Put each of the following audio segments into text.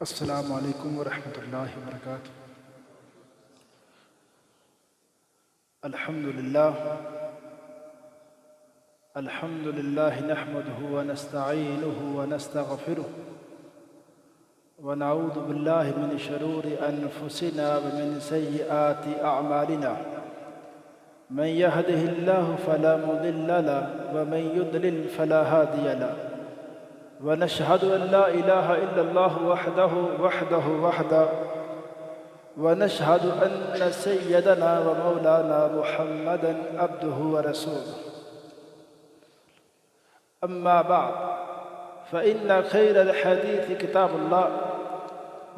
السلام علیکم ورحمۃ اللہ وبرکاتہ۔ الحمد للہ نحمده ونستعینه ونستغفره ونعوذ باللہ من شرور انفسنا ومن سیئات اعمالنا، من يهده الله فلا مضل له ومن يضلل فلا هادي له، ونشهد أن لا إله إلا الله وحده ونشهد أن سيدنا ومولانا محمدا عبده ورسوله. أما بعد فإن خير الحديث كتاب الله،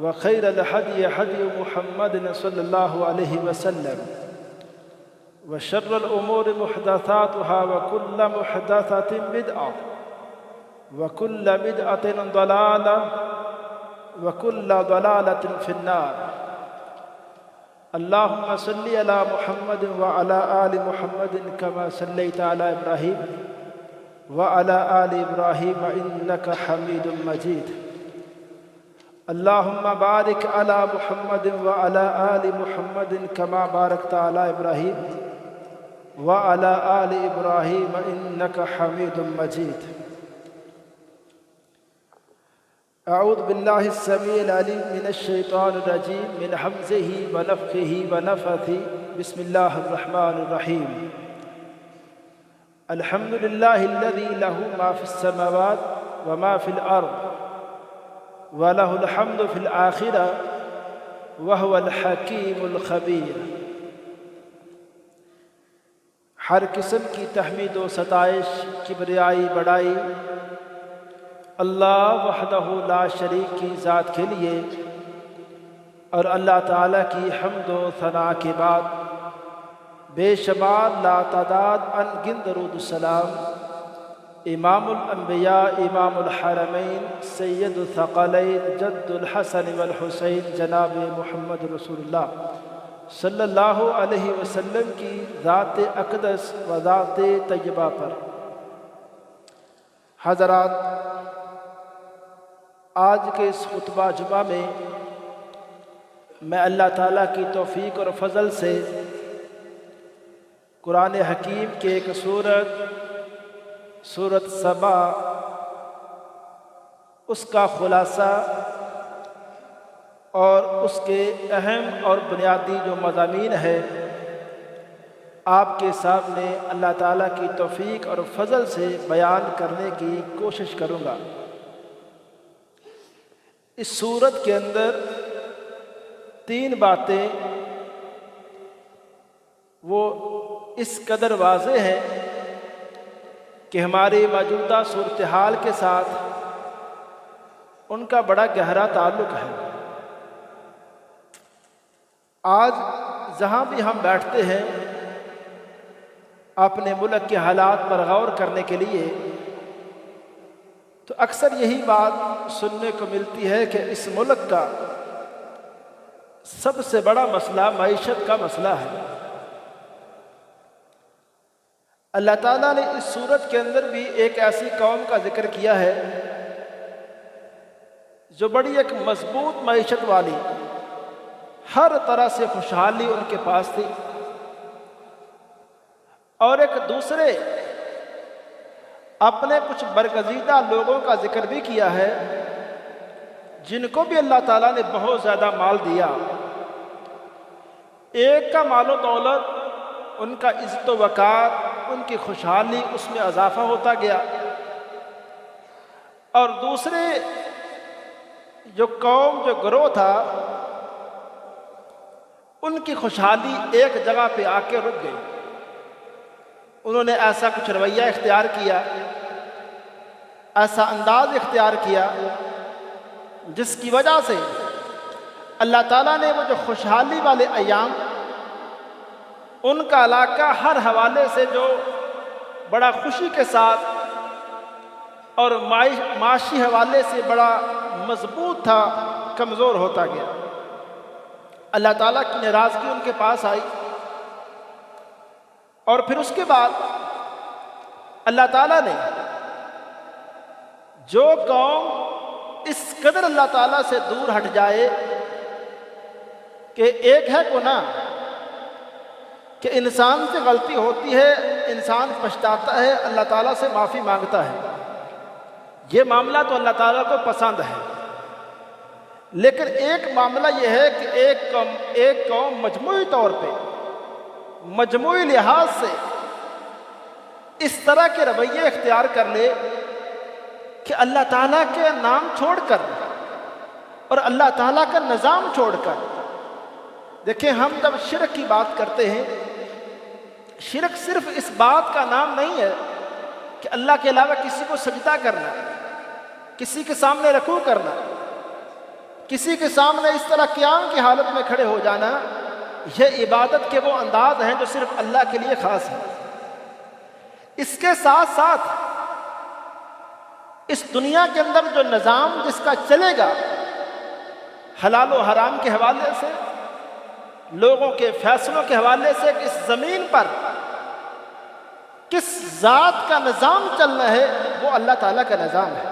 وخير الهدي هدي محمد صلى الله عليه وسلم، وشر الأمور محدثاتها وكل محدثة بدعة وكل بدعة ضلالة وكل ضلالة في النار. اللهم صل على محمد وعلى آل محمد كما صليت على إبراهيم وعلى آل إبراهيم إنك حميد مجيد. اللهم بارك على محمد وعلى آل محمد كما باركت على إبراهيم وعلى آل إبراهيم إنك حميد مجيد. اعوذ باللہ السمیع العلیم من الشیطان الرجیم من حمزہ ونفخہ ونفثہ. بسم اللہ الرحمن الرحیم. الحمد للہ الذی لہ ما فی السماوات وما فی الارض ولہ الحمد فی الآخرہ وہو الحکیم الخبیر. ہر قسم کی تحمید و ستائش، کبریائی، بڑائی اللہ وحدہ لا شریک کی ذات کے لیے، اور اللہ تعالیٰ کی حمد و ثناء کے بعد بے شمار لا تعداد ان گن درود السلام امام الانبیاء، امام الحرمین، سید الثقلین، جد الحسن والحسین، جناب محمد رسول اللہ صلی اللہ علیہ وسلم کی ذات اقدس و ذات طیبہ پر. حضرات، آج کے اس خطبہ جمعہ میں میں اللہ تعالیٰ کی توفیق اور فضل سے قرآن حکیم کے ایک سورت سبا، اس کا خلاصہ اور اس کے اہم اور بنیادی جو مضامین ہے آپ کے سامنے اللہ تعالیٰ کی توفیق اور فضل سے بیان کرنے کی کوشش کروں گا. اس سورت کے اندر 3 باتیں وہ اس قدر واضح ہیں کہ ہماری موجودہ صورتحال کے ساتھ ان کا بڑا گہرا تعلق ہے. آج جہاں بھی ہم بیٹھتے ہیں اپنے ملک کے حالات پر غور کرنے کے لیے، تو اکثر یہی بات سننے کو ملتی ہے کہ اس ملک کا سب سے بڑا مسئلہ معیشت کا مسئلہ ہے. اللہ تعالیٰ نے اس سورت کے اندر بھی ایک ایسی قوم کا ذکر کیا ہے جو بڑی ایک مضبوط معیشت والی، ہر طرح سے خوشحالی ان کے پاس تھی، اور ایک دوسرے اپنے کچھ برگزیدہ لوگوں کا ذکر بھی کیا ہے جن کو بھی اللہ تعالیٰ نے بہت زیادہ مال دیا. ایک کا مال و دولت، ان کا عزت و وقار، ان کی خوشحالی، اس میں اضافہ ہوتا گیا، اور دوسرے جو قوم، جو گروہ تھا، ان کی خوشحالی ایک جگہ پہ آ کے رک گئی. انہوں نے ایسا کچھ رویہ اختیار کیا، ایسا انداز اختیار کیا جس کی وجہ سے اللہ تعالیٰ نے وہ جو خوشحالی والے ایام، ان کا علاقہ ہر حوالے سے جو بڑا خوشی کے ساتھ اور معاشی حوالے سے بڑا مضبوط تھا، کمزور ہوتا گیا. اللہ تعالیٰ کی ناراضگی ان کے پاس آئی، اور پھر اس کے بعد اللہ تعالیٰ نے جو قوم اس قدر اللہ تعالیٰ سے دور ہٹ جائے کہ ایک ہے گناہ کہ انسان سے غلطی ہوتی ہے، انسان پچھتاتا ہے، اللہ تعالیٰ سے معافی مانگتا ہے، یہ معاملہ تو اللہ تعالیٰ کو پسند ہے۔ لیکن ایک معاملہ یہ ہے کہ ایک قوم مجموعی طور پہ، مجموعی لحاظ سے اس طرح کے رویے اختیار کر لے کہ اللہ تعالیٰ کے نام چھوڑ کر اور اللہ تعالیٰ کا نظام چھوڑ کر، دیکھیں ہم جب شرک کی بات کرتے ہیں، شرک صرف اس بات کا نام نہیں ہے کہ اللہ کے علاوہ کسی کو سجدہ کرنا، کسی کے سامنے رکوع کرنا، کسی کے سامنے اس طرح قیام کی حالت میں کھڑے ہو جانا، یہ عبادت کے وہ انداز ہیں جو صرف اللہ کے لیے خاص ہیں۔ اس کے ساتھ ساتھ اس دنیا کے اندر جو نظام جس کا چلے گا، حلال و حرام کے حوالے سے، لوگوں کے فیصلوں کے حوالے سے، اس زمین پر کس ذات کا نظام چلنا ہے، وہ اللہ تعالیٰ کا نظام ہے۔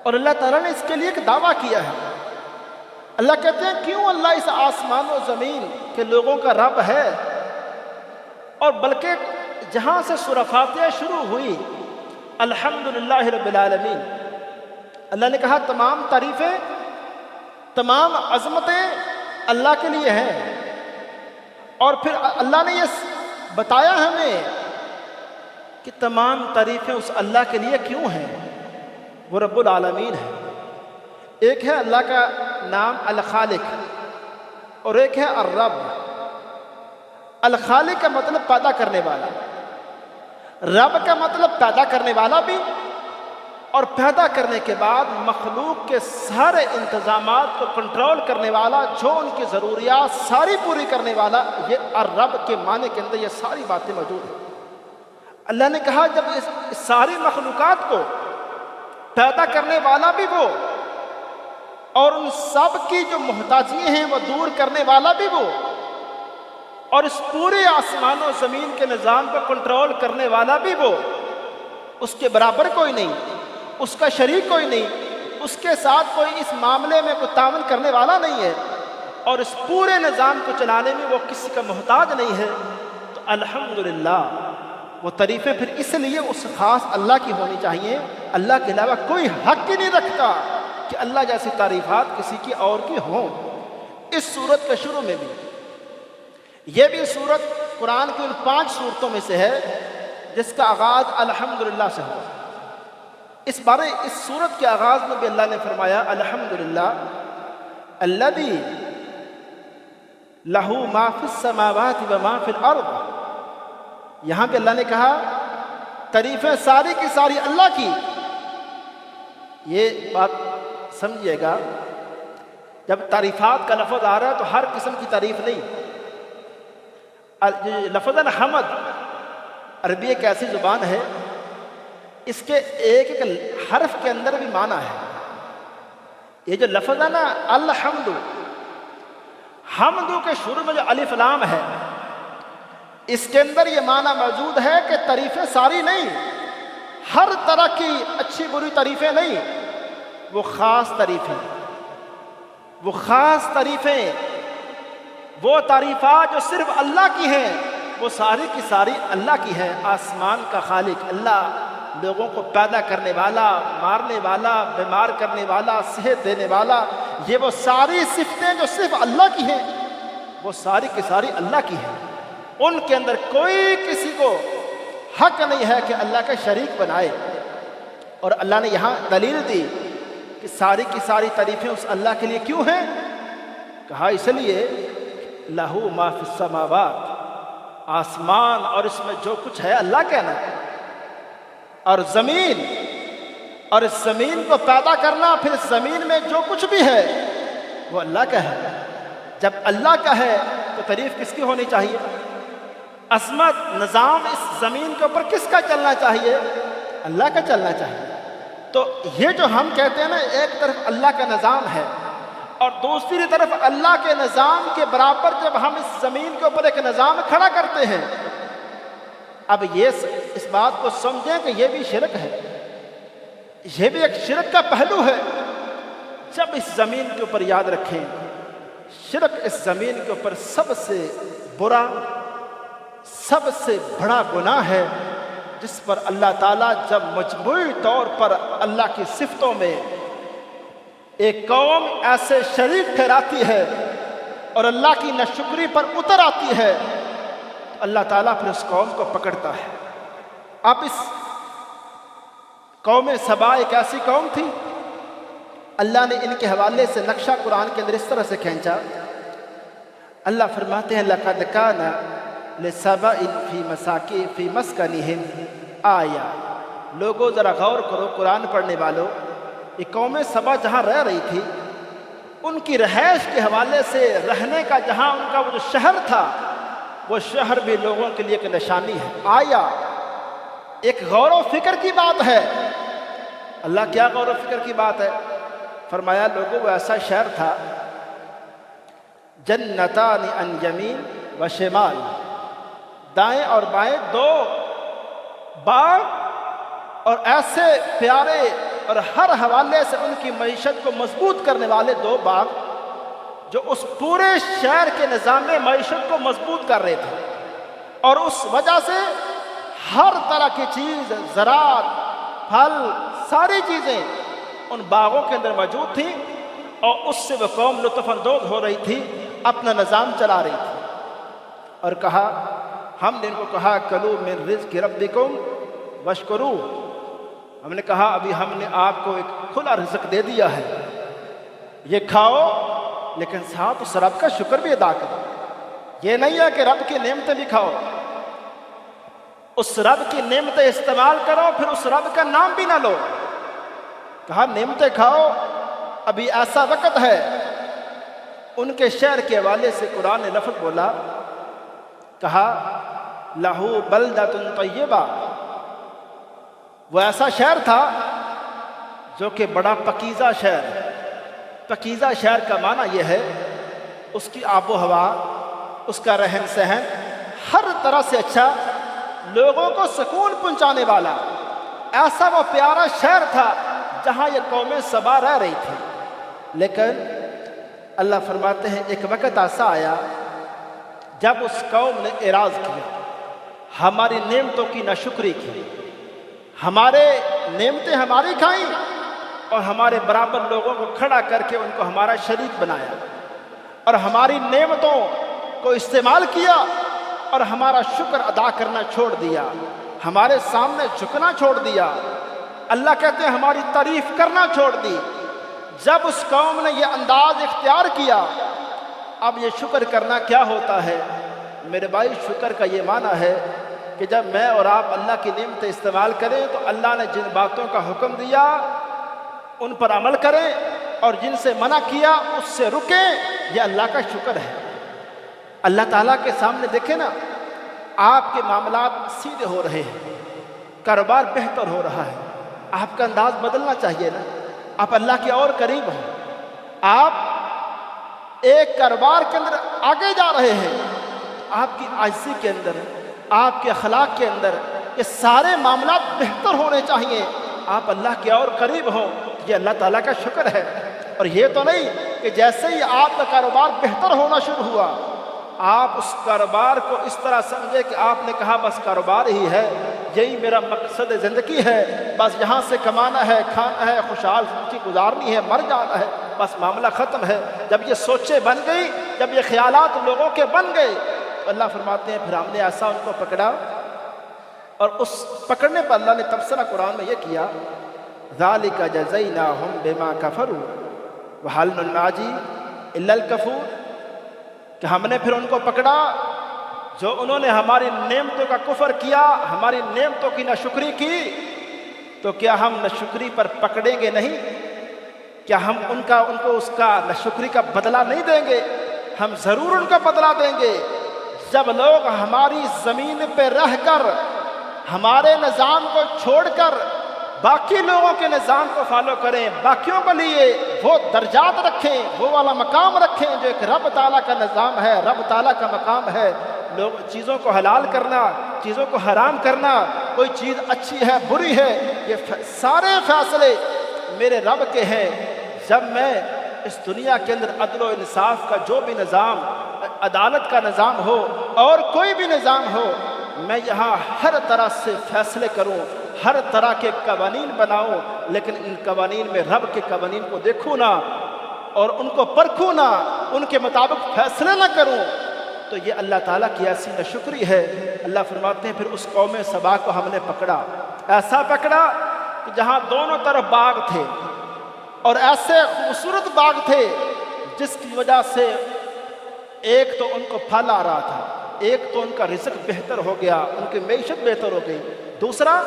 اور اللہ تعالیٰ نے اس کے لیے ایک دعویٰ کیا ہے۔ اللہ کہتے ہیں کیوں اللہ اس آسمان و زمین کے لوگوں کا رب ہے، اور بلکہ جہاں سے سورہ فاتحہ شروع ہوئی، الحمدللہ رب العالمین، اللہ نے کہا تمام تعریفیں، تمام عظمتیں اللہ کے لیے ہیں، اور پھر اللہ نے یہ بتایا ہمیں کہ تمام تعریفیں اس اللہ کے لیے کیوں ہیں، وہ رب العالمین ہے۔ ایک ہے اللہ کا نام الخالق اور ایک ہے الرب۔ الخالق کا مطلب پیدا کرنے والا، رب کا مطلب پیدا کرنے والا بھی، اور پیدا کرنے کے بعد مخلوق کے سارے انتظامات کو کنٹرول کرنے والا، جو ان کی ضروریات ساری پوری کرنے والا، یہ الرب کے معنی کے اندر یہ ساری باتیں موجود ہیں۔ اللہ نے کہا جب اس ساری مخلوقات کو پیدا کرنے والا بھی وہ، اور ان سب کی جو محتاجیاں ہیں وہ دور کرنے والا بھی وہ، اور اس پورے آسمان و زمین کے نظام کو کنٹرول کرنے والا بھی وہ، اس کے برابر کوئی نہیں، اس کا شریک کوئی نہیں، اس کے ساتھ کوئی اس معاملے میں کوئی تعاون کرنے والا نہیں ہے، اور اس پورے نظام کو چلانے میں وہ کسی کا محتاج نہیں ہے، تو الحمدللہ وہ تعریفیں پھر اس لیے اس خاص اللہ کی ہونی چاہیے۔ اللہ کے علاوہ کوئی حق ہی نہیں رکھتا کہ اللہ جیسی تعریفات کسی کی اور کی ہوں۔ اس سورت کے شروع میں بھی، یہ بھی سورت قرآن کی ان 5 سورتوں میں سے ہے جس کا آغاز الحمدللہ سے ہو۔ اس سورت کے آغاز میں بھی اللہ نے فرمایا الحمدللہ الذی لہ ما فی السماوات و ما فی الارض۔ یہاں پہ اللہ نے کہا تعریفیں ساری کی ساری اللہ کی۔ یہ بات سمجھیے گا، جب تعریفات کا لفظ آ رہا ہے تو ہر قسم کی تعریف نہیں۔ لفظ الحمد عربی ایک ایسی زبان ہے، اس کے ایک ایک حرف کے اندر بھی معنی ہے۔ یہ جو لفظ ہے نا الحمد، حمد کے شروع میں جو الف لام ہے، اس کے اندر یہ معنی موجود ہے کہ تعریفیں ساری نہیں، ہر طرح کی اچھی بری تعریفیں نہیں، وہ خاص تعریفیں، وہ خاص تعریفیں، وہ تعریفات جو صرف اللہ کی ہیں، وہ ساری کی ساری اللہ کی ہے۔ آسمان کا خالق اللہ، لوگوں کو پیدا کرنے والا، مارنے والا، بیمار کرنے والا، صحت دینے والا، یہ وہ ساری صفتیں جو صرف اللہ کی ہیں، وہ ساری کی ساری اللہ کی ہیں۔ ان کے اندر کوئی کسی کو حق نہیں ہے کہ اللہ کا شریک بنائے۔ اور اللہ نے یہاں دلیل دی کہ ساری کی ساری تعریفیں اس اللہ کے لیے کیوں ہیں؟ کہا اس لیے لہو ما فی السماوات، آسمان اور اس میں جو کچھ ہے اللہ کا نا، اور زمین، اور اس زمین کو پیدا کرنا، پھر اس زمین میں جو کچھ بھی ہے وہ اللہ کا ہے۔ جب اللہ کا ہے تو تعریف کس کی ہونی چاہیے؟ عظمت، نظام اس زمین کے اوپر کس کا چلنا چاہیے؟ اللہ کا چلنا چاہیے۔ تو یہ جو ہم کہتے ہیں نا، ایک طرف اللہ کا نظام ہے اور دوسری طرف اللہ کے نظام کے برابر جب ہم اس زمین کے اوپر ایک نظام کھڑا کرتے ہیں، اب یہ اس بات کو سمجھیں کہ یہ بھی شرک ہے، یہ بھی ایک شرک کا پہلو ہے جب اس زمین کے اوپر یاد رکھیں، شرک اس زمین کے اوپر سب سے برا، سب سے بڑا گناہ ہے، جس پر اللہ تعالیٰ جب مجموعی طور پر اللہ کی صفتوں میں ایک قوم ایسے شریک ٹھہراتی ہے اور اللہ کی ناشکری پر اتر آتی ہے تو اللہ تعالیٰ پھر اس قوم کو پکڑتا ہے۔ اب اس قوم سبا ایک ایسی قوم تھی، اللہ نے ان کے حوالے سے نقشہ قرآن کے اندر اس طرح سے کھینچا۔ اللہ فرماتے ہیں لَقَدْ كَانَ لِسَبَإٍ فِي مَسْكَنِهِمْ آیَةٌ۔ لوگوں ذرا غور کرو، قرآن پڑھنے والوں، یہ قوم سبا جہاں رہ رہی تھی، ان کی رہائش کے حوالے سے رہنے کا جہاں ان کا وہ جو شہر تھا، وہ شہر بھی لوگوں کے لیے ایک نشانی ہے، آیا، ایک غور و فکر کی بات ہے۔ اللہ کیا غور و فکر کی بات ہے؟ فرمایا لوگوں وہ ایسا شہر تھا، جنتان عن یمین و شمال، دائیں اور بائیں دو باغ، اور ایسے پیارے اور ہر حوالے سے ان کی معیشت کو مضبوط کرنے والے دو باغ جو اس پورے شہر کے نظام معیشت کو مضبوط کر رہے تھے، اور اس وجہ سے ہر طرح کی چیز، زراعت، پھل، ساری چیزیں ان باغوں کے اندر موجود تھیں، اور اس سے وہ قوم لطف اندوز ہو رہی تھی، اپنا نظام چلا رہی تھی۔ اور کہا، ہم نے ان کو کہا کلو من رزق ربکم واشکروا، ہم نے کہا ابھی ہم نے آپ کو ایک کھلا رزق دے دیا ہے، یہ کھاؤ، لیکن ساتھ اس رب کا شکر بھی ادا کرو۔ یہ نہیں ہے کہ رب کی نعمتیں بھی کھاؤ، اس رب کی نعمتیں استعمال کرو، پھر اس رب کا نام بھی نہ لو۔ کہا نعمتیں کھاؤ، ابھی ایسا وقت ہے۔ ان کے شہر کے حوالے سے قرآن نے لفظ بولا، کہا لہو بلدۃ طیبہ، وہ ایسا شہر تھا جو کہ بڑا پکیزہ شہر ہے۔ پکیزہ شہر کا معنی یہ ہے اس کی آب و ہوا، اس کا رہن سہن ہر طرح سے اچھا، لوگوں کو سکون پہنچانے والا، ایسا وہ پیارا شہر تھا جہاں یہ قوم سبا رہ رہی تھی۔ لیکن اللہ فرماتے ہیں ایک وقت ایسا آیا جب اس قوم نے اعراض کیا، ہماری نعمتوں کی ناشکری کی، ہمارے نعمتیں ہماری کھائیں اور ہمارے برابر لوگوں کو کھڑا کر کے ان کو ہمارا شریک بنایا، اور ہماری نعمتوں کو استعمال کیا اور ہمارا شکر ادا کرنا چھوڑ دیا، ہمارے سامنے جھکنا چھوڑ دیا، اللہ کہتے ہیں ہماری تعریف کرنا چھوڑ دی۔ جب اس قوم نے یہ انداز اختیار کیا، اب یہ شکر کرنا کیا ہوتا ہے؟ میرے بھائی، شکر کا یہ معنی ہے کہ جب میں اور آپ اللہ کی نعمتیں استعمال کریں تو اللہ نے جن باتوں کا حکم دیا ان پر عمل کریں، اور جن سے منع کیا اس سے رکیں، یہ اللہ کا شکر ہے۔ اللہ تعالیٰ کے سامنے دیکھیں نا، آپ کے معاملات سیدھے ہو رہے ہیں، کاروبار بہتر ہو رہا ہے، آپ کا انداز بدلنا چاہیے نا، آپ اللہ کے اور قریب ہوں، آپ ایک کاروبار کے اندر آگے جا رہے ہیں، آپ کی عاجزی کے اندر، آپ کے اخلاق کے اندر یہ سارے معاملات بہتر ہونے چاہیے، آپ اللہ کے اور قریب ہوں، یہ اللہ تعالیٰ کا شکر ہے۔ اور یہ تو نہیں کہ جیسے ہی آپ کا کاروبار بہتر ہونا شروع ہوا، آپ اس کاروبار کو اس طرح سمجھے کہ آپ نے کہا بس کاروبار ہی ہے، یہی میرا مقصد زندگی ہے، بس یہاں سے کمانا ہے، کھانا ہے، خوشحال زندگی گزارنی ہے، مر جانا ہے، بس معاملہ ختم ہے۔ جب یہ سوچیں بن گئی، جب یہ خیالات لوگوں کے بن گئے، تو اللہ فرماتے ہیں پھر ہم نے ایسا ان کو پکڑا، اور اس پکڑنے پر اللہ نے تبصرہ قرآن میں یہ کیا، ذَلِكَ جَزَيْنَاهُمْ بِمَا كَفَرُوا وَهَلْ نُنَاجِي إِلَّا الْكَفُورَ، کہ ہم نے پھر ان کو پکڑا جو انہوں نے ہماری نعمتوں کا کفر کیا، ہماری نعمتوں کی ناشکری کی، تو کیا ہم ناشکری پر پکڑیں گے نہیں؟ کیا ہم ان کو اس کا ناشکری کا بدلہ نہیں دیں گے؟ ہم ضرور ان کا بدلہ دیں گے۔ جب لوگ ہماری زمین پہ رہ کر ہمارے نظام کو چھوڑ کر باقی لوگوں کے نظام کو فالو کریں، باقیوں کے لیے وہ درجات رکھیں، وہ والا مقام رکھیں جو ایک رب تعالیٰ کا نظام ہے، رب تعالیٰ کا مقام ہے، لوگ چیزوں کو حلال کرنا، چیزوں کو حرام کرنا، کوئی چیز اچھی ہے بری ہے، یہ سارے فیصلے میرے رب کے ہیں۔ جب میں اس دنیا کے اندر عدل و انصاف کا جو بھی نظام، عدالت کا نظام ہو اور کوئی بھی نظام ہو، میں یہاں ہر طرح سے فیصلے کروں، ہر طرح کے قوانین بناؤں، لیکن ان قوانین میں رب کے قوانین کو دیکھوں نہ اور ان کو پرکھوں نہ، ان کے مطابق فیصلے نہ کروں، تو یہ اللہ تعالیٰ کی ایسی ناشکری ہے۔ اللہ فرماتے ہیں پھر اس قوم سبا کو ہم نے پکڑا، ایسا پکڑا کہ جہاں دونوں طرف باغ تھے اور ایسے خوبصورت باغ تھے جس کی وجہ سے ایک تو ان کو پھل آ رہا تھا، ایک تو ان کا رزق بہتر ہو گیا، ان کی معیشت بہتر ہو گئی، دوسرا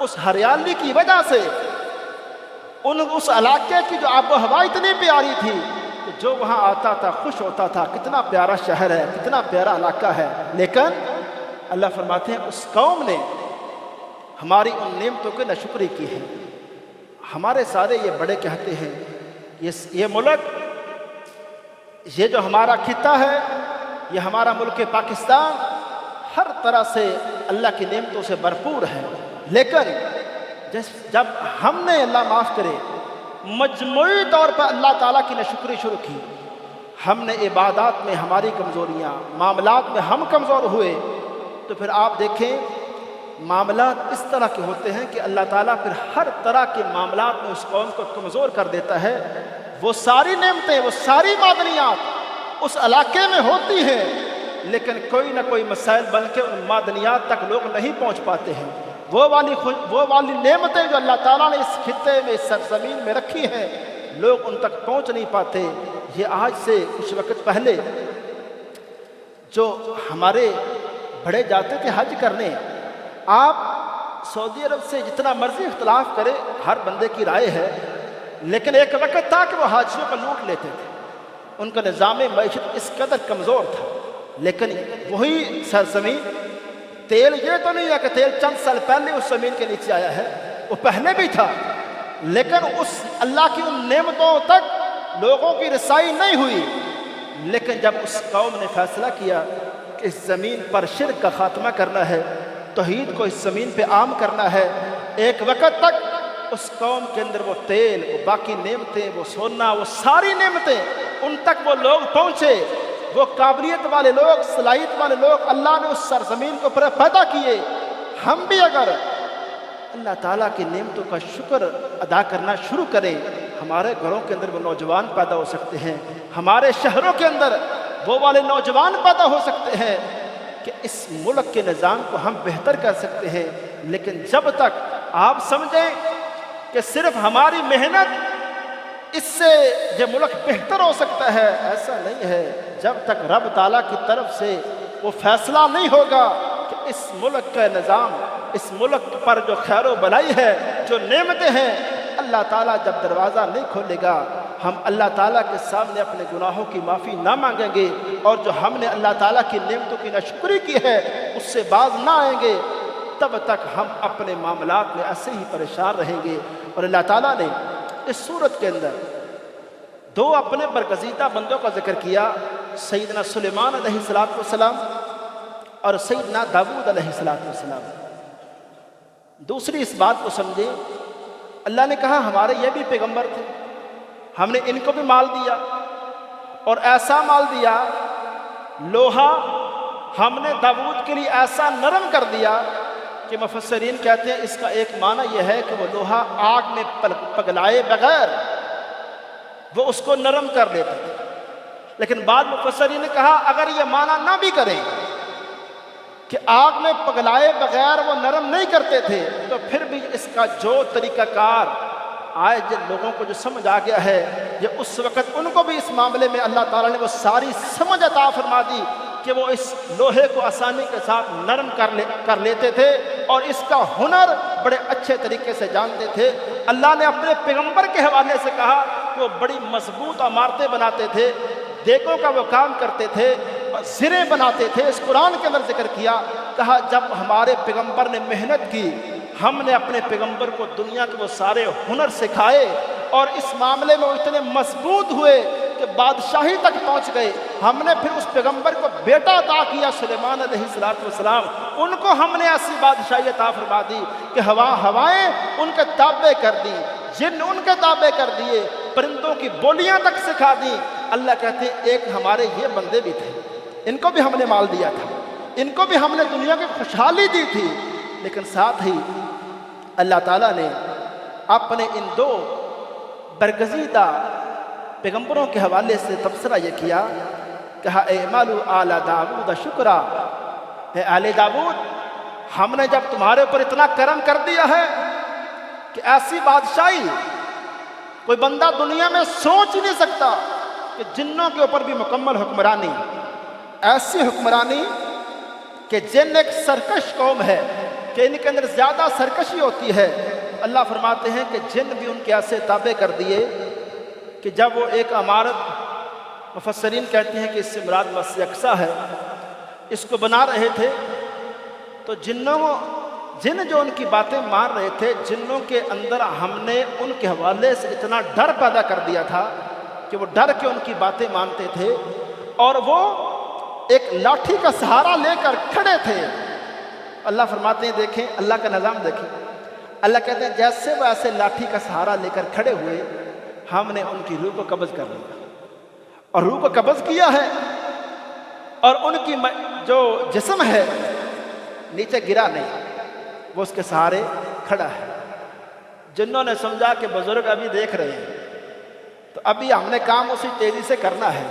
اس ہریالی کی وجہ سے اس علاقے کی جو آب و ہوا اتنی پیاری تھی کہ جو وہاں آتا تھا خوش ہوتا تھا، کتنا پیارا شہر ہے، کتنا پیارا علاقہ ہے۔ لیکن اللہ فرماتے ہیں اس قوم نے ہماری ان نعمتوں کی ناشکری کی ہے۔ ہمارے سارے یہ بڑے کہتے ہیں یہ ملک، یہ جو ہمارا خطہ ہے، یہ ہمارا ملک پاکستان ہر طرح سے اللہ کی نعمتوں سے بھرپور ہے، لیکن جب ہم نے اللہ معاف کرے مجموعی طور پر اللہ تعالیٰ کی ناشکری شروع کی، ہم نے عبادات میں ہماری کمزوریاں، معاملات میں ہم کمزور ہوئے، تو پھر آپ دیکھیں معاملات اس طرح کے ہوتے ہیں کہ اللہ تعالیٰ پھر ہر طرح کے معاملات میں اس قوم کو کمزور کر دیتا ہے۔ وہ ساری نعمتیں، وہ ساری معدنیات اس علاقے میں ہوتی ہیں، لیکن کوئی نہ کوئی مسائل بن کے ان معدنیات تک لوگ نہیں پہنچ پاتے ہیں۔ وہ والی نعمتیں جو اللہ تعالیٰ نے اس خطے میں، اس سرزمین میں رکھی ہیں، لوگ ان تک پہنچ نہیں پاتے۔ یہ آج سے کچھ وقت پہلے جو ہمارے بڑے جاتے تھے حج کرنے، آپ سعودی عرب سے جتنا مرضی اختلاف کرے، ہر بندے کی رائے ہے، لیکن ایک وقت تھا کہ وہ حاجیوں کو لوٹ لیتے تھے، ان کا نظام معیشت اس قدر کمزور تھا۔ لیکن وہی سرزمین، تیل یہ تو نہیں ہے کہ تیل چند سال پہلے اس زمین کے نیچے آیا ہے، وہ پہلے بھی تھا، لیکن اس اللہ کی ان نعمتوں تک لوگوں کی رسائی نہیں ہوئی۔ لیکن جب اس قوم نے فیصلہ کیا کہ اس زمین پر شرک کا خاتمہ کرنا ہے، توحید کو اس زمین پہ عام کرنا ہے، ایک وقت تک اس قوم کے اندر وہ تیل، وہ باقی نعمتیں، وہ سونا، وہ ساری نعمتیں، ان تک وہ لوگ پہنچے، وہ قابلیت والے لوگ، صلاحیت والے لوگ اللہ نے اس سرزمین کو پیدا کیے۔ ہم بھی اگر اللہ تعالیٰ کی نعمتوں کا شکر ادا کرنا شروع کریں، ہمارے گھروں کے اندر وہ نوجوان پیدا ہو سکتے ہیں، ہمارے شہروں کے اندر وہ والے نوجوان پیدا ہو سکتے ہیں کہ اس ملک کے نظام کو ہم بہتر کر سکتے ہیں۔ لیکن جب تک آپ سمجھیں کہ صرف ہماری محنت اس سے یہ ملک بہتر ہو سکتا ہے، ایسا نہیں ہے۔ جب تک رب تعالیٰ کی طرف سے وہ فیصلہ نہیں ہوگا کہ اس ملک کا نظام، اس ملک پر جو خیر و بھلائی ہے، جو نعمتیں ہیں، اللہ تعالیٰ جب دروازہ نہیں کھولے گا، ہم اللہ تعالیٰ کے سامنے اپنے گناہوں کی معافی نہ مانگیں گے، اور جو ہم نے اللہ تعالیٰ کی نعمتوں کی ناشکری کی ہے اس سے باز نہ آئیں گے، تب تک ہم اپنے معاملات میں ایسے ہی پریشان رہیں گے۔ اور اللہ تعالیٰ نے اس صورت کے اندر دو اپنے برگزیدہ بندوں کا ذکر کیا، سیدنا سلیمان علیہ السلام اور سیدنا داؤد علیہ السلام۔ دوسری اس بات کو سمجھیں، اللہ نے کہا ہمارے یہ بھی پیغمبر تھے، ہم نے ان کو بھی مال دیا، اور ایسا مال دیا، لوہا ہم نے داؤد کے لیے ایسا نرم کر دیا کہ مفسرین کہتے ہیں اس کا ایک معنی یہ ہے کہ وہ لوہا آگ میں پگلائے بغیر وہ اس کو نرم کر دیتا تھا۔ لیکن بعض مفسرین نے کہا اگر یہ معنی نہ بھی کریں کہ آگ میں پگلائے بغیر وہ نرم نہیں کرتے تھے، تو پھر بھی اس کا جو طریقہ کار آج جن لوگوں کو جو سمجھ آ گیا ہے، یہ اس وقت ان کو بھی اس معاملے میں اللہ تعالیٰ نے وہ ساری سمجھ عطا فرما دی کہ وہ اس لوہے کو آسانی کے ساتھ نرم کر لیتے تھے، اور اس کا ہنر بڑے اچھے طریقے سے جانتے تھے۔ اللہ نے اپنے پیغمبر کے حوالے سے کہا کہ وہ بڑی مضبوط عمارتیں بناتے تھے، دیگوں کا وہ کام کرتے تھے، زریں بناتے تھے۔ اس قرآن کے اندر ذکر کیا، کہا جب ہمارے پیغمبر نے محنت کی، ہم نے اپنے پیغمبر کو دنیا کے وہ سارے ہنر سکھائے، اور اس معاملے میں وہ اتنے مضبوط ہوئے کہ بادشاہی تک پہنچ گئے۔ ہم نے پھر اس پیغمبر کو بیٹا عطا کیا سلیمان علیہ السلام، ان کو ہم نے ایسی بادشاہی عطا فرما دی کہ ہوائیں ان کے تابع کر دی، جن ان کے تابع کر دیے، پرندوں کی بولیاں تک سکھا دیں۔ اللہ کہتے ہیں ایک ہمارے یہ بندے بھی تھے، ان کو بھی ہم نے مال دیا تھا، ان کو بھی ہم نے دنیا کی خوشحالی دی تھی، لیکن ساتھ ہی اللہ تعالیٰ نے اپنے ان دو برگزیدہ پیغمبروں کے حوالے سے تبصرہ یہ کیا، کہا اعملوا آل داؤد شکرا، اے آل داؤد ہم نے جب تمہارے اوپر اتنا کرم کر دیا ہے کہ ایسی بادشاہی کوئی بندہ دنیا میں سوچ ہی نہیں سکتا کہ جنوں کے اوپر بھی مکمل حکمرانی، ایسی حکمرانی کہ جن ایک سرکش قوم ہے کہ ان کے اندر زیادہ سرکشی ہوتی ہے۔ اللہ فرماتے ہیں کہ جن بھی ان کے ایسے تابع کر دیے کہ جب وہ ایک عمارت، مفسرین کہتے ہیں کہ اس سے مراد مسجد اقصیٰ ہے، اس کو بنا رہے تھے تو جن جو ان کی باتیں مان رہے تھے، جنوں کے اندر ہم نے ان کے حوالے سے اتنا ڈر پیدا کر دیا تھا کہ وہ ڈر کے ان کی باتیں مانتے تھے اور وہ ایک لاٹھی کا سہارا لے کر کھڑے تھے۔ اللہ فرماتے ہیں دیکھیں اللہ کا نظام دیکھیں، اللہ کہتے ہیں جیسے وہ ایسے لاٹھی کا سہارا لے کر کھڑے ہوئے، ہم نے ان کی روح کو قبض کر لیا اور روح کو قبض کیا ہے اور ان کی جو جسم ہے نیچے گرا نہیں، وہ اس کے سہارے کھڑا ہے۔ جنہوں نے سمجھا کہ بزرگ ابھی دیکھ رہے ہیں تو ابھی ہم نے کام اسی تیزی سے کرنا ہے۔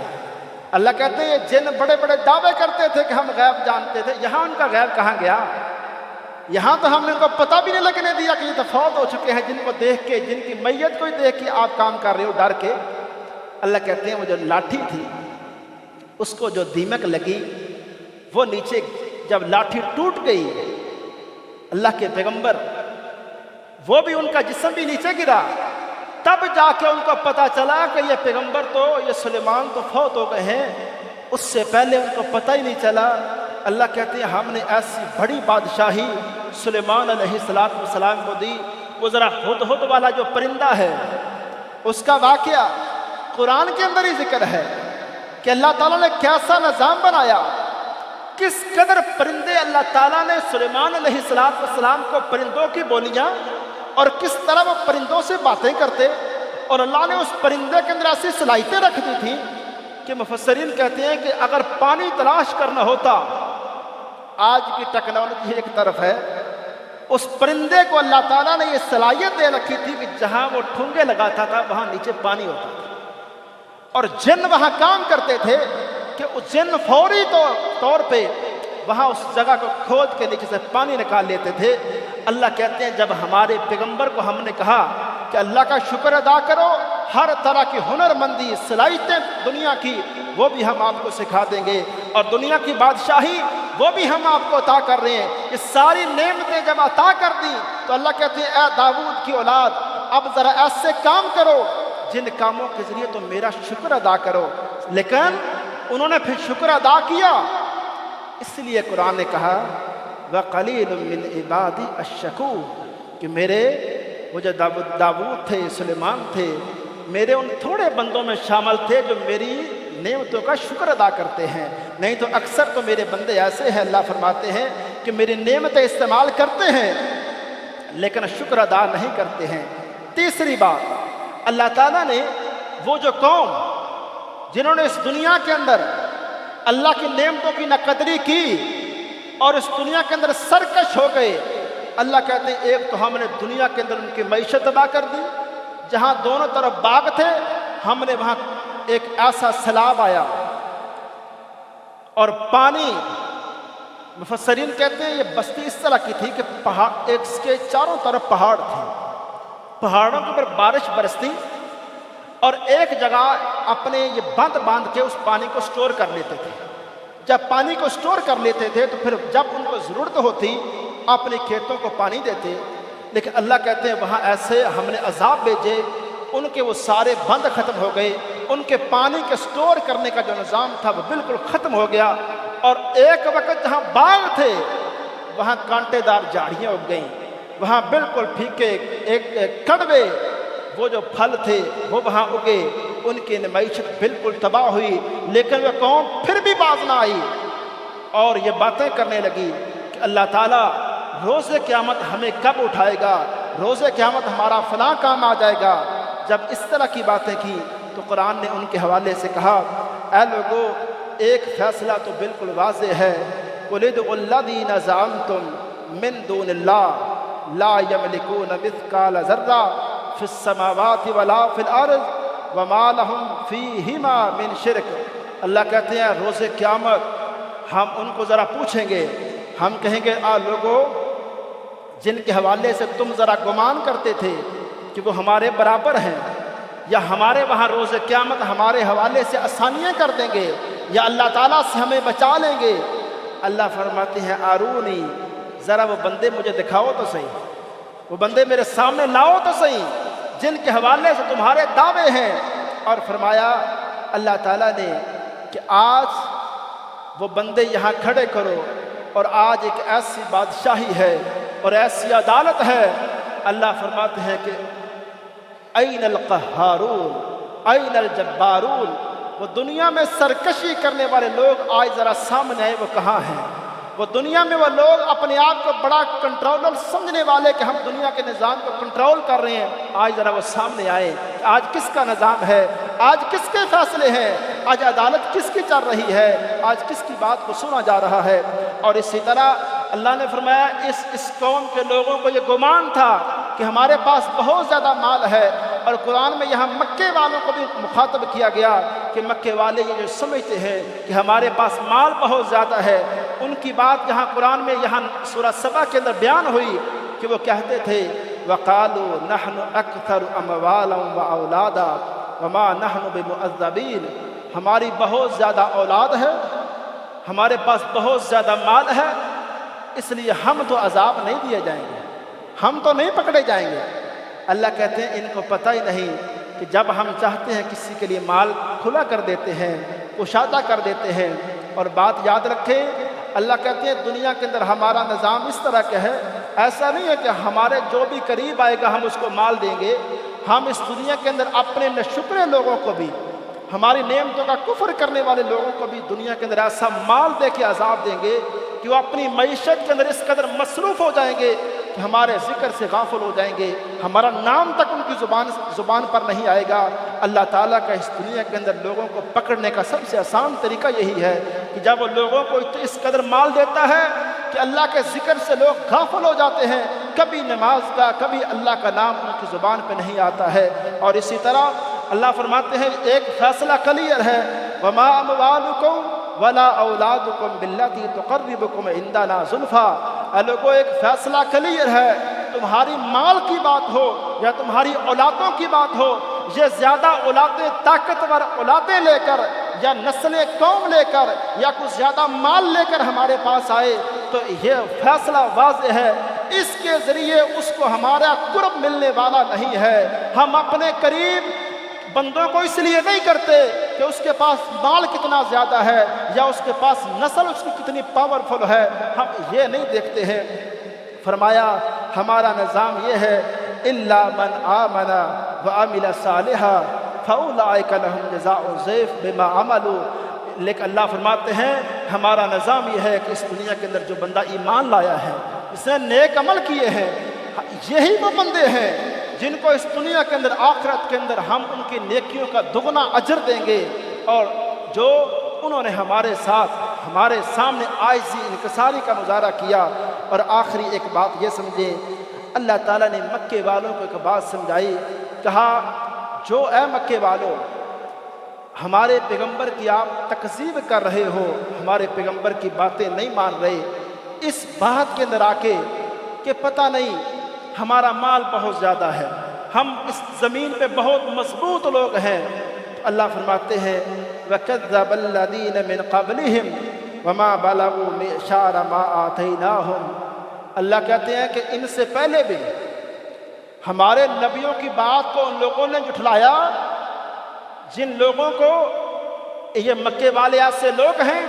اللہ کہتے ہیں یہ جن بڑے بڑے دعوے کرتے تھے کہ ہم غیب جانتے تھے، یہاں ان کا غیب کہاں گیا؟ یہاں تو ہم نے ان کو پتہ بھی نہیں لگنے دیا کہ یہ تو فوت ہو چکے ہیں، جن کو دیکھ کے، جن کی میت کو ہی دیکھ کے آپ کام کر رہے ہو ڈر کے۔ اللہ کہتے ہیں وہ جو لاٹھی تھی اس کو جو دیمک لگی وہ نیچے، جب لاٹھی ٹوٹ گئی اللہ کے پیغمبر وہ بھی، ان کا جسم بھی نیچے گرا، تب جا کے ان کو پتہ چلا کہ یہ پیغمبر تو، یہ سلیمان تو فوت ہو گئے ہیں، اس سے پہلے ان کو پتہ ہی نہیں چلا۔ اللہ کہتے ہیں ہم نے ایسی بڑی بادشاہی سلیمان علیہ السلام کو دی۔ وہ ذرا ہدہد والا جو پرندہ ہے اس کا واقعہ قرآن کے اندر ہی ذکر ہے کہ اللہ تعالیٰ نے کیسا نظام بنایا، کس قدر پرندے اللہ تعالیٰ نے سلیمان علیہ السلام کو پرندوں کی بولیاں اور کس طرح وہ پرندوں سے باتیں کرتے، اور اللہ نے اس پرندے کے اندر ایسی صلاحیتیں رکھ دی تھیں کہ مفسرین کہتے ہیں کہ اگر پانی تلاش کرنا ہوتا، آج کی ٹیکنالوجی ایک طرف ہے، اس پرندے کو اللہ تعالیٰ نے یہ صلاحیت دے رکھی تھی کہ جہاں وہ ٹھونگے لگاتا تھا وہاں نیچے پانی ہوتا تھا، اور جن وہاں کام کرتے تھے کہ اس جن فوری طور پہ وہاں اس جگہ کو کھود کے نیچے سے پانی نکال لیتے تھے۔ اللہ کہتے ہیں جب ہمارے پیغمبر کو ہم نے کہا کہ اللہ کا شکر ادا کرو، ہر طرح کی ہنر مندی، صلاحیتیں دنیا کی وہ بھی ہم آپ کو سکھا دیں گے، اور دنیا کی بادشاہی وہ بھی ہم آپ کو عطا کر رہے ہیں، یہ ساری نعمتیں جب عطا کر دی تو اللہ کہتے ہیں اے داؤد کی اولاد اب ذرا ایسے کام کرو جن کاموں کے ذریعے تم میرا شکر ادا کرو۔ لیکن انہوں نے پھر شکر ادا کیا، اس لیے قرآن نے کہا وَقَلِيلٌ مِّنْ عِبَادِي الشَّكُورُ کہ میرے وہ جو داؤد تھے، سلیمان تھے، میرے ان تھوڑے بندوں میں شامل تھے جو میری نعمتوں کا شکر ادا کرتے ہیں، نہیں تو اکثر تو میرے بندے ایسے ہیں، اللہ فرماتے ہیں کہ میری نعمتیں استعمال کرتے ہیں لیکن شکر ادا نہیں کرتے ہیں۔ تیسری بات، اللہ تعالیٰ نے وہ جو قوم جنہوں نے اس دنیا کے اندر اللہ کی نعمتوں کی ناقدری کی اور اس دنیا کے اندر سرکش ہو گئے، اللہ کہتے ہیں ایک تو ہم نے دنیا کے اندر ان کی معیشت تباہ کر دی، جہاں دونوں طرف باغ تھے ہم نے وہاں ایک ایسا سیلاب آیا اور پانی، مفسرین کہتے ہیں یہ بستی اس طرح کی تھی کہ ایک کے چاروں طرف پہاڑ تھے، پہاڑوں کے اوپر بارش برستی اور ایک جگہ اپنے یہ باندھ کے اس پانی کو سٹور کر لیتے تھے۔ جب پانی کو سٹور کر لیتے تھے تو پھر جب ان کو ضرورت ہوتی اپنے کھیتوں کو پانی دیتے، لیکن اللہ کہتے ہیں وہاں ایسے ہم نے عذاب بھیجے، ان کے وہ سارے بند ختم ہو گئے، ان کے پانی کے سٹور کرنے کا جو نظام تھا وہ بالکل ختم ہو گیا، اور ایک وقت جہاں باغ تھے وہاں کانٹے دار جھاڑیاں اگ گئیں، وہاں بالکل پھیکے ایک کڑوے وہ جو پھل تھے وہ وہاں اگے، ان کی معیشت بالکل تباہ ہوئی، لیکن وہ قوم پھر بھی باز نہ آئی اور یہ باتیں کرنے لگی کہ اللہ تعالیٰ روز قیامت ہمیں کب اٹھائے گا، روز قیامت ہمارا فلاں کام آ جائے گا۔ جب اس طرح کی باتیں کی تو قرآن نے ان کے حوالے سے کہا اے لوگو ایک فیصلہ تو بالکل واضح ہے قُلِ ادْعُوا الَّذِينَ زَعَمْتُم مِّن دُونِ اللَّهِ لَا يَمْلِكُونَ مِثْقَالَ ذَرَّةٍ فِي السَّمَاوَاتِ وَلَا فِي الْأَرْضِ وَمَا لَهُمْ فِيهِمَا مِنْ شِرْكٍ۔ اللہ کہتے ہیں روز قیامت ہم ان کو ذرا پوچھیں گے، ہم کہیں گے لوگو جن کے حوالے سے تم ذرا گمان کرتے تھے کہ وہ ہمارے برابر ہیں یا ہمارے وہاں روز قیامت ہمارے حوالے سے آسانیاں کر دیں گے یا اللہ تعالیٰ سے ہمیں بچا لیں گے، اللہ فرماتے ہیں آرونی، ذرا وہ بندے مجھے دکھاؤ تو صحیح، وہ بندے میرے سامنے لاؤ تو صحیح جن کے حوالے سے تمہارے دعوے ہیں۔ اور فرمایا اللہ تعالیٰ نے کہ آج وہ بندے یہاں کھڑے کرو، اور آج ایک ایسی بادشاہی ہے اور ایسی عدالت ہے، اللہ فرماتے ہیں کہ این القہارون این الجبارون، وہ دنیا میں سرکشی کرنے والے لوگ آج ذرا سامنے آئے، وہ کہاں ہیں؟ وہ دنیا میں وہ لوگ اپنے آپ کو بڑا کنٹرولر سمجھنے والے کہ ہم دنیا کے نظام کو کنٹرول کر رہے ہیں، آج ذرا وہ سامنے آئے کہ آج کس کا نظام ہے، آج کس کے فیصلے ہیں، آج عدالت کس کی چل رہی ہے، آج کس کی بات کو سنا جا رہا ہے۔ اور اسی طرح اللہ نے فرمایا اس قوم کے لوگوں کو یہ گمان تھا کہ ہمارے پاس بہت زیادہ مال ہے، اور قرآن میں یہاں مکے والوں کو بھی مخاطب کیا گیا کہ مکے والے یہ جو سمجھتے ہیں کہ ہمارے پاس مال بہت زیادہ ہے، ان کی بات یہاں قرآن میں یہاں سورہ سبا کے اندر بیان ہوئی کہ وہ کہتے تھے وَقَالُوا نَحْنُ أَكْثَرُ أَمْوَالًا وَأَوْلَادًا وَمَا نَحْنُ بِمُعَذَّبِينَ، ہماری بہت زیادہ اولاد ہے، ہمارے پاس بہت زیادہ مال ہے، اس لیے ہم تو عذاب نہیں دیے جائیں گے، ہم تو نہیں پکڑے جائیں گے۔ اللہ کہتے ہیں ان کو پتہ ہی نہیں کہ جب ہم چاہتے ہیں کسی کے لیے مال کھلا کر دیتے ہیں، کشادہ کر دیتے ہیں۔ اور بات یاد رکھیں، اللہ کہتے ہیں دنیا کے اندر ہمارا نظام اس طرح کا ہے، ایسا نہیں ہے کہ ہمارے جو بھی قریب آئے گا ہم اس کو مال دیں گے، ہم اس دنیا کے اندر اپنے ناشکرے لوگوں کو بھی، ہماری نعمتوں کا کفر کرنے والے لوگوں کو بھی دنیا کے اندر ایسا مال دے کے عذاب دیں گے کہ وہ اپنی معیشت کے اندر اس قدر مصروف ہو جائیں گے کہ ہمارے ذکر سے غافل ہو جائیں گے، ہمارا نام تک ان کی زبان پر نہیں آئے گا۔ اللہ تعالیٰ کا اس دنیا کے اندر لوگوں کو پکڑنے کا سب سے آسان طریقہ یہی ہے کہ جب وہ لوگوں کو اس قدر مال دیتا ہے کہ اللہ کے ذکر سے لوگ غافل ہو جاتے ہیں، کبھی نماز کا کبھی اللہ کا نام ان کی زبان پہ نہیں آتا ہے۔ اور اسی طرح اللہ فرماتے ہیں ایک فیصلہ کلیئر ہے وَمَا أَمْوَالُكُمْ وَلَا أَوْلَادُكُمْ بِالَّتِي تُقَرِّبُكُمْ عِنْدَنَا زُلْفَىٰ، لوگوں ایک فیصلہ کلیئر ہے، تمہاری مال کی بات ہو یا تمہاری اولادوں کی بات ہو، یہ زیادہ اولادیں طاقتور اولادیں لے کر یا نسل قوم لے کر یا کچھ زیادہ مال لے کر ہمارے پاس آئے تو یہ فیصلہ واضح ہے، اس کے ذریعے اس کو ہمارا قرب ملنے والا نہیں ہے۔ ہم اپنے قریب بندوں کو اس لیے نہیں کرتے کہ اس کے پاس مال کتنا زیادہ ہے یا اس کے پاس نسل اس کی کتنی پاورفل ہے، ہم یہ نہیں دیکھتے ہیں۔ فرمایا ہمارا نظام یہ ہے إِلَّا مَنْ آمَنَ وَعَمِلَ صَالِحًا فَأُولَٰئِكَ لَهُمْ جَزَاءُ الضِّعْفِ بِمَا عَمِلُوا، لیکن اللہ فرماتے ہیں ہمارا نظام یہ ہے کہ اس دنیا کے اندر جو بندہ ایمان لایا ہے، اس نے نیک عمل کیے ہیں، یہی وہ بندے ہیں جن کو اس دنیا کے اندر آخرت کے اندر ہم ان کی نیکیوں کا دگنا اجر دیں گے۔ اور جو انہوں نے ہمارے ساتھ ہمارے سامنے عاجزی انکساری کا مظاہرہ کیا۔ اور آخری ایک بات یہ سمجھیں، اللہ تعالیٰ نے مکے والوں کو ایک بات سمجھائی، کہا جو اے مکے والوں ہمارے پیغمبر کی آپ تکذیب کر رہے ہو، ہمارے پیغمبر کی باتیں نہیں مان رہے، اس بات کے اندر آ کے کہ پتہ نہیں ہمارا مال بہت زیادہ ہے، ہم اس زمین پہ بہت مضبوط لوگ ہیں، تو اللہ فرماتے ہیں وَكَذَّبَ الَّذِينَ مِن قَبْلِهِمْ وَمَا بَلَغُوا مِعْشَارَ مَا آتَيْنَاهُمْ، اللہ کہتے ہیں کہ ان سے پہلے بھی ہمارے نبیوں کی بات کو ان لوگوں نے جھٹلایا، جن لوگوں کو یہ مکے والے ایسے لوگ ہیں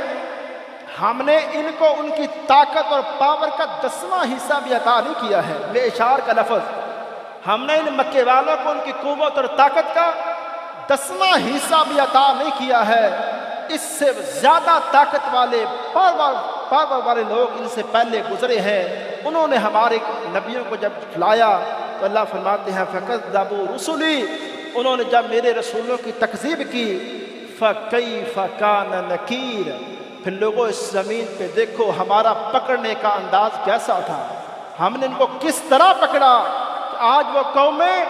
ہم نے ان کو ان کی طاقت اور پاور کا 10واں حصہ بھی عطا نہیں کیا ہے۔ بے اشار کا لفظ، ہم نے ان مکے والوں کو ان کی قوت اور طاقت کا 10واں حصہ بھی عطا نہیں کیا ہے۔ اس سے زیادہ طاقت والے پاور والے لوگ ان سے پہلے گزرے ہیں، انہوں نے ہمارے نبیوں کو جب جھٹلایا تو اللہ فرماتے ہیں فَكَذَّبُوا رُسُلِي، انہوں نے جب میرے رسولوں کی تکذیب کی فَكَيْفَ كَانَ نَكِيرٌ، پھر لوگوں اس زمین پہ دیکھو ہمارا پکڑنے کا انداز کیسا تھا، ہم نے ان کو کس طرح پکڑا کہ آج وہ قومیں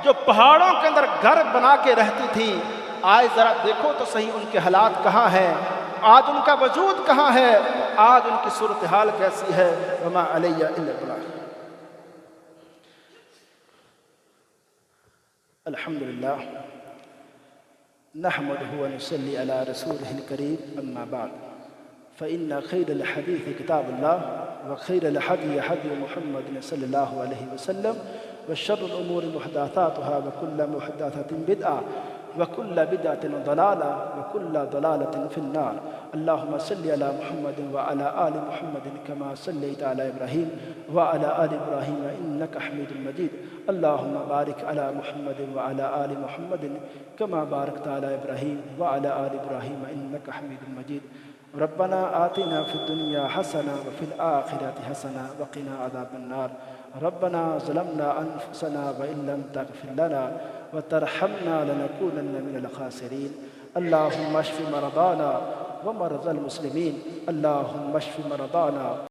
جو پہاڑوں کے اندر گھر بنا کے رہتی تھیں، آج ذرا دیکھو تو صحیح ان کے حالات کہاں ہیں، آج ان کا وجود کہاں ہے، آج ان کی صورتحال کیسی ہے۔ وما علی الا البلاغ۔ الحمدللہ نحمده ونصلي على رسوله الكريم، أما بعد فإن خير الحديث كتاب الله وخير الهدي هدي محمد صلى الله عليه وسلم وشر الأمور محدثاتها وكل محدثة بدعة وكل بدعة ضلالة وكل ضلالة في النار۔ اللهم صل على محمد وعلى آل محمد كما صليت على إبراهيم وعلى آل إبراهيم إنك حميد مجيد۔ اللهم بارك على محمد وعلى آل محمد كما باركت على إبراهيم وعلى آل إبراهيم إنك حميد مجيد۔ ربنا آتنا في الدنيا حسنة وفي الآخرة حسنة وقنا عذاب النار۔ ربنا ظلمنا أنفسنا وإن لم تغفر لنا وترحمنا لنكونن من الخاسرين۔ اللهم اشف مرضانا ومرضى المسلمين، اللهم اشف مرضانا